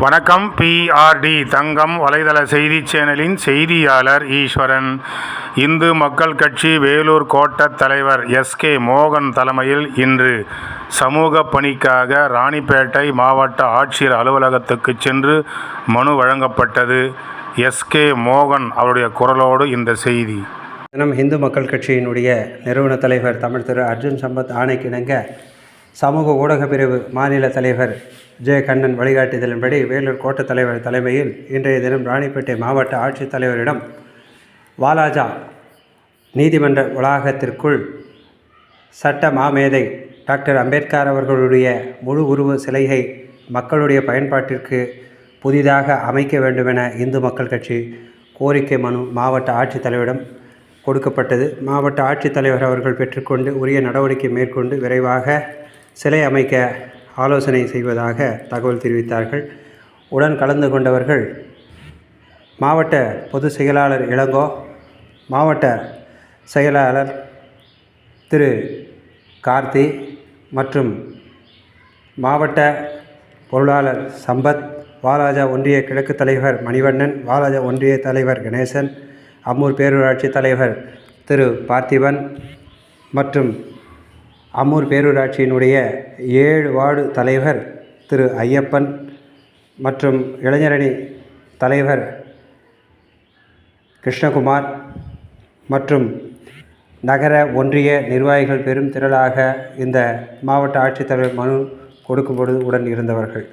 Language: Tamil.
வணக்கம். பிஆர்டி தங்கம் வலைதள செய்தி சேனலின் செய்தியாளர் ஈஸ்வரன். இந்து மக்கள் கட்சி வேலூர் கோட்ட தலைவர் எஸ்.கே. மோகன் தலைமையில் இன்று சமூக பணிக்காக ராணிப்பேட்டை மாவட்ட ஆட்சியர் அலுவலகத்துக்கு சென்று மனு வழங்கப்பட்டது. எஸ்.கே. மோகன் அவருடைய குரலோடு இந்த செய்தி. இந்து மக்கள் கட்சியினுடைய நிறுவன தலைவர் தமிழ் திரு அர்ஜுன் சம்பத் ஆணைக்கிணங்க சமூக ஊடக பிரிவு மாநில தலைவர் ஜே. கண்ணன் வழிகாட்டுதலின்படி வேலூர் கோட்ட தலைவர் தலைமையில் இன்றைய தினம் ராணிப்பேட்டை மாவட்ட ஆட்சித்தலைவரிடம் வாலாஜா நீதிமன்ற வளாகத்திற்குள் சட்ட மாமேதை டாக்டர் அம்பேத்கர் அவர்களுடைய முழு உருவ சிலையை மக்களுடைய பயன்பாட்டிற்கு புதிதாக அமைக்க வேண்டுமென இந்து மக்கள் கட்சி கோரிக்கை மனு மாவட்ட ஆட்சித்தலைவரிடம் கொடுக்கப்பட்டது. மாவட்ட ஆட்சித்தலைவர் அவர்கள் பெற்றுக்கொண்டு உரிய நடவடிக்கை மேற்கொண்டு விரைவாக சிலை அமைக்க ஆலோசனை செய்வதாக தகவல் தெரிவித்தார்கள். உடன் கலந்து கொண்டவர்கள் மாவட்ட பொதுச் செயலாளர் இளங்கோ, மாவட்ட செயலாளர் திரு கார்த்தி மற்றும் மாவட்ட பொருளாளர் சம்பத், வாலாஜா ஒன்றிய கிழக்கு தலைவர் மணிவண்ணன், வாலாஜா ஒன்றிய தலைவர் கணேசன், அம்மூர் பேரூராட்சி தலைவர் திரு பார்த்திபன் மற்றும் அம்மூர் பேரூராட்சியினுடைய 7 வார்டு தலைவர் திரு ஐயப்பன் மற்றும் இளைஞரணி தலைவர் கிருஷ்ணகுமார் மற்றும் நகர ஒன்றிய நிர்வாகிகள் பெரும் திரளாக இந்த மாவட்ட ஆட்சித்தலைவர் மனு கொடுக்கும்பொழுது உடன் இருந்தவர்கள்.